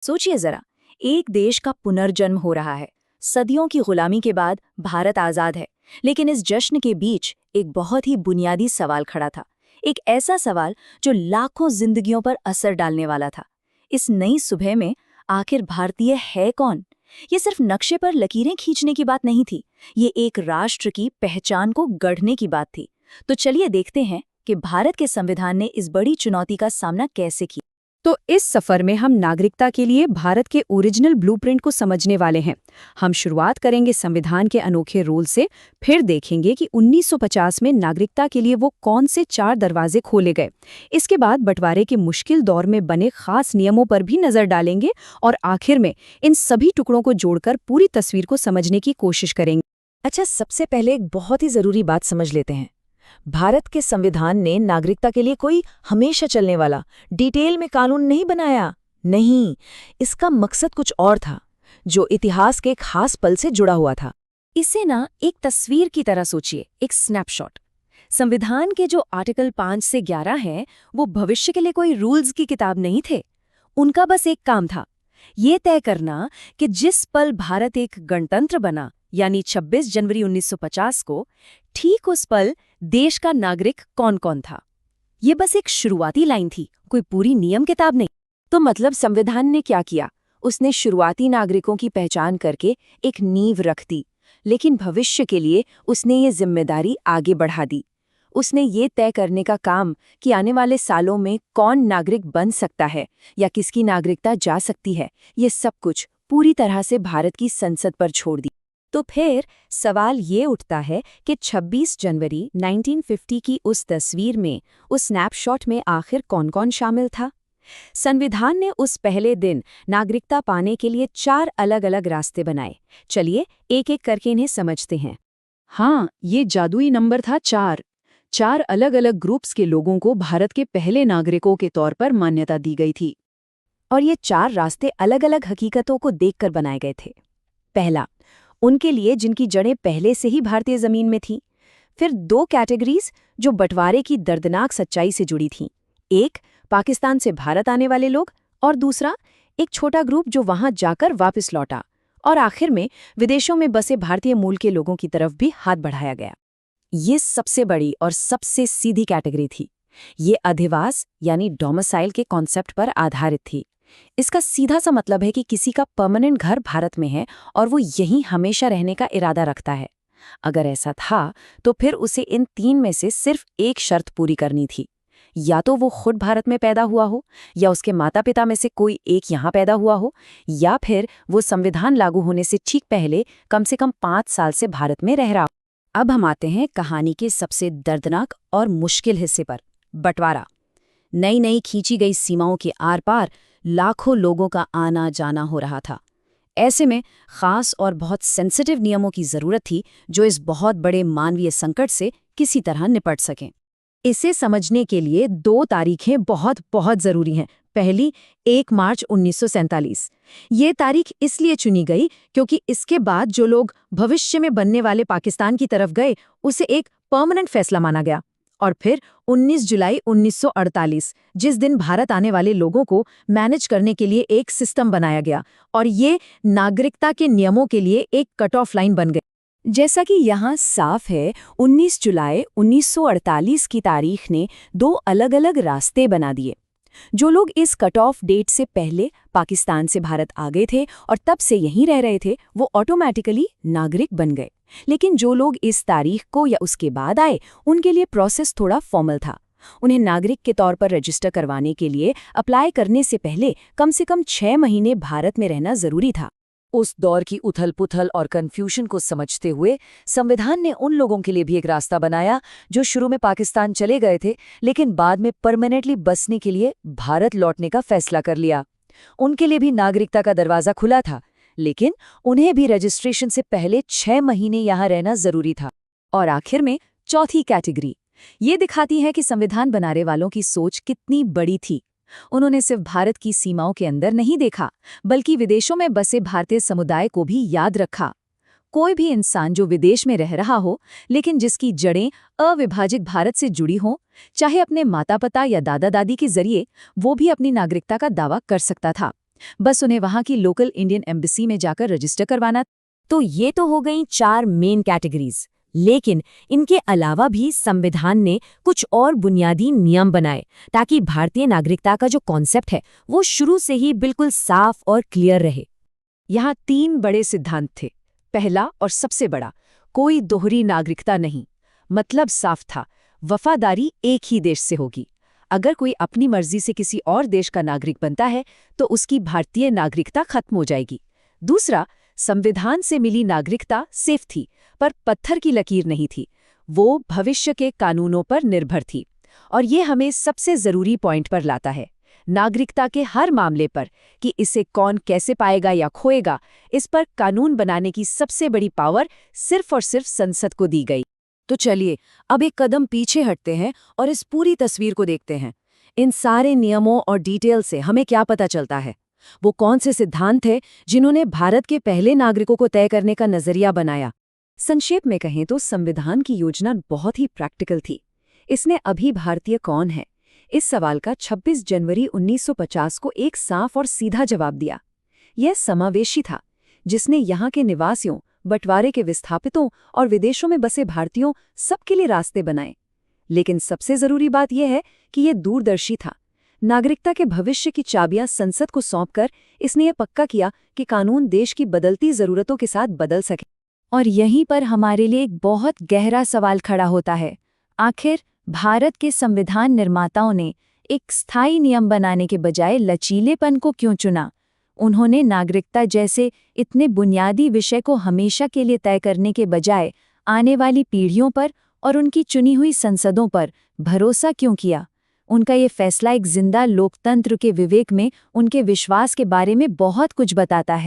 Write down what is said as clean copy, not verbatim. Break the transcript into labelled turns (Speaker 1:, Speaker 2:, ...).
Speaker 1: सोचिए जरा, एक देश का पुनर्जन्म हो रहा है। सदियों की गुलामी के बाद भारत आजाद है। लेकिन इस जश्न के बीच एक बहुत ही बुनियादी सवाल खड़ा था। एक ऐसा सवाल जो लाखों जिंदगियों पर असर डालने वाला था। इस नई सुबह में आखिर भारतीय है कौन? ये सिर्फ नक्शे पर लकीरें खींचने की बात नहीं थी। ये एक राष्ट्र की पहचान को गढ़ने की बात थी। तो चलिए देखते हैं कि भारत के संविधान ने इस बड़ी चुनौती का सामना कैसे किया।
Speaker 2: तो इस सफर में हम नागरिकता के लिए भारत के ओरिजिनल ब्लूप्रिंट को समझने वाले हैं। हम शुरुआत करेंगे संविधान के अनोखे रोल से, फिर देखेंगे कि 1950 में नागरिकता के लिए वो कौन से 4 दरवाजे खोले गए। इसके बाद बंटवारे के मुश्किल दौर में बने खास नियमों पर भी नजर डालेंगे और आखिर में इन सभी टुकड़ों को जोड़कर पूरी तस्वीर को समझने की कोशिश करेंगे।
Speaker 1: अच्छा, सबसे पहले एक बहुत ही जरूरी बात समझ लेते हैं। भारत के संविधान ने नागरिकता के लिए कोई हमेशा चलने वाला डिटेल में कानून नहीं बनाया। नहीं, इसका मकसद कुछ और था, जो इतिहास के खास पल से जुड़ा हुआ था। इसे ना एक तस्वीर की तरह सोचिए, एक स्नैपशॉट। संविधान के जो आर्टिकल 5 से 11 हैं, वो भविष्य के लिए कोई रूल्स की किताब नहीं थे। उनका बस एक काम था, ये तय करना कि जिस पल भारत एक गणतंत्र बना, यानी 26 जनवरी 1950 को, ठीक उस पल देश का नागरिक कौन कौन था। ये बस एक शुरुआती लाइन थी, कोई पूरी नियम किताब नहीं। तो मतलब संविधान ने क्या किया? उसने शुरुआती नागरिकों की पहचान करके एक नींव रख दी, लेकिन भविष्य के लिए उसने ये जिम्मेदारी आगे बढ़ा दी। उसने ये तय करने का काम कि आने वाले सालों में कौन नागरिक बन सकता है या किसकी नागरिकता जा सकती है, ये सब कुछ पूरी तरह से भारत की संसद पर छोड़ दी। तो फिर सवाल ये उठता है कि 26 जनवरी 1950 की उस तस्वीर में, उस स्नैपशॉट में आखिर कौन-कौन शामिल था? संविधान ने उस पहले दिन नागरिकता पाने के लिए 4 अलग-अलग रास्ते बनाए। चलिए एक-एक करके इन्हें समझते हैं।
Speaker 2: हाँ, ये जादुई नंबर था 4। 4 अलग-अलग ग्रुप्स के लोगों को भारत के पहले नागरिकों के तौर पर मान्यता दी गई थी।
Speaker 1: और ये 4 रास्ते अलग-अलग हकीकतों को देखकर बनाए गए थे। पहला, उनके लिए जिनकी जड़ें पहले से ही भारतीय जमीन में थीं। फिर 2 कैटेगरीज जो बंटवारे की दर्दनाक सच्चाई से जुड़ी थीं। एक, पाकिस्तान से भारत आने वाले लोग, और दूसरा, एक छोटा ग्रुप जो वहां जाकर वापस लौटा। और आखिर में विदेशों में बसे भारतीय मूल के लोगों की तरफ भी हाथ बढ़ाया गया। ये सबसे बड़ी और सबसे सीधी कैटेगरी थी। ये अधिवास यानी डोमिसाइल के कॉन्सेप्ट पर आधारित थी। इसका सीधा सा मतलब है कि किसी का परमानेंट घर भारत में है और वो यहीं हमेशा रहने का इरादा रखता है। अगर ऐसा था, तो फिर उसे इन 3 में से सिर्फ एक शर्त पूरी करनी थी। या तो वो खुद भारत में पैदा हुआ हो, या उसके माता पिता में से कोई एक यहाँ पैदा हुआ हो, या फिर वो संविधान लागू होने से ठीक पहले कम से कम 5 साल से भारत में रह रहा हो। अब हम आते हैं कहानी के सबसे दर्दनाक और मुश्किल हिस्से पर, बंटवारा। नई नई खींची गई सीमाओं के आर पार लाखों लोगों का आना जाना हो रहा था। ऐसे में खास और बहुत सेंसिटिव नियमों की जरूरत थी, जो इस बहुत बड़े मानवीय संकट से किसी तरह निपट सकें। इसे समझने के लिए 2 तारीखें बहुत बहुत जरूरी हैं। पहली, 1 मार्च 1947। ये तारीख इसलिए चुनी गई क्योंकि इसके बाद जो लोग भविष्य में बनने वाले पाकिस्तान की तरफ गए, उसे एक परमानेंट फैसला माना गया। और फिर 19 जुलाई 1948, जिस दिन भारत आने वाले लोगों को मैनेज करने के लिए एक सिस्टम बनाया गया, और ये नागरिकता के नियमों के लिए एक कट ऑफ लाइन बन गई। जैसा कि यहाँ साफ है, 19 जुलाई 1948 की तारीख ने 2 अलग-अलग रास्ते बना दिए। जो लोग इस कट ऑफ डेट से पहले पाकिस्तान से भारत आ गए थे और तब से यहीं रह रहे थे, वो ऑटोमेटिकली नागरिक बन गए। लेकिन जो लोग इस तारीख को या उसके बाद आए, उनके लिए प्रोसेस थोड़ा फॉर्मल था। उन्हें नागरिक के तौर पर रजिस्टर करवाने के लिए अप्लाई करने से पहले कम से कम 6 महीने भारत में रहना जरूरी था। उस दौर की उथल-पुथल और कन्फ्यूजन को समझते हुए संविधान ने उन लोगों के लिए भी एक रास्ता बनाया जो शुरू में पाकिस्तान चले गए थे, लेकिन बाद में परमानेंटली बसने के लिए भारत लौटने का फैसला कर लिया। उनके लिए भी नागरिकता का दरवाजा खुला था, लेकिन उन्हें भी रजिस्ट्रेशन से पहले 6 महीने यहाँ रहना जरूरी था। और आखिर में चौथी कैटेगरी, ये दिखाती है कि संविधान बनाने वालों की सोच कितनी बड़ी थी। उन्होंने सिर्फ भारत की सीमाओं के अंदर नहीं देखा, बल्कि विदेशों में बसे भारतीय समुदाय को भी याद रखा। कोई भी इंसान जो विदेश में रह रहा हो, लेकिन जिसकी जड़ें अविभाजित भारत से जुड़ी हों, चाहे अपने माता पिता या दादा दादी के जरिए, वो भी अपनी नागरिकता का दावा कर सकता था।
Speaker 2: बस उन्हें वहाँ की लोकल इंडियन एम्बेसी में जाकर रजिस्टर करवाना।
Speaker 1: तो ये तो हो गई 4 मेन कैटेगरीज, लेकिन इनके अलावा भी संविधान ने कुछ और बुनियादी नियम बनाए ताकि भारतीय नागरिकता का जो कॉन्सेप्ट है वो शुरू से ही बिल्कुल साफ और क्लियर रहे।
Speaker 2: यहाँ 3 बड़े सिद्धांत थे। पहला और सबसे बड़ा, कोई दोहरी नागरिकता नहीं। मतलब साफ था, वफादारी एक ही देश से होगी। अगर कोई अपनी मर्जी से किसी और देश का नागरिक बनता है तो उसकी भारतीय नागरिकता खत्म हो जाएगी। दूसरा, संविधान से मिली नागरिकता सेफ थी, पर पत्थर की लकीर नहीं थी। वो भविष्य के कानूनों पर निर्भर थी। और ये हमें सबसे जरूरी पॉइंट पर लाता है, नागरिकता के हर मामले पर, कि इसे कौन कैसे पाएगा या खोएगा, इस पर कानून बनाने की सबसे बड़ी पावर सिर्फ और सिर्फ संसद को दी गई।
Speaker 1: तो चलिए अब एक कदम पीछे हटते हैं और इस पूरी तस्वीर को देखते हैं। इन सारे नियमों और डिटेल से हमें क्या पता चलता है? वो कौन से सिद्धांत थे जिन्होंने भारत के पहले नागरिकों को तय करने का नजरिया बनाया? संक्षेप में कहें तो संविधान की योजना बहुत ही प्रैक्टिकल थी। इसने अभी भारतीय कौन है इस सवाल का 26 जनवरी 1950 को एक साफ और सीधा जवाब दिया। यह समावेशी था, जिसने यहाँ के निवासियों, बंटवारे के विस्थापितों और विदेशों में बसे भारतीयों सबके लिए रास्ते बनाए। लेकिन सबसे जरूरी बात यह है कि यह दूरदर्शी था। नागरिकता के भविष्य की चाबियां संसद को सौंपकर इसने यह पक्का किया कि कानून देश की बदलती जरूरतों के साथ बदल सके। और यहीं पर हमारे लिए एक बहुत गहरा सवाल खड़ा होता है, आखिर भारत के संविधान निर्माताओं ने एक स्थायी नियम बनाने के बजाय लचीलेपन को क्यों चुना? उन्होंने नागरिकता जैसे इतने बुनियादी विषय को हमेशा के लिए तय करने के बजाय आने वाली पीढ़ियों पर और उनकी चुनी हुई संसदों पर भरोसा क्यों किया? उनका ये फैसला एक जिंदा लोकतंत्र के विवेक में उनके विश्वास के बारे में बहुत कुछ बताता है।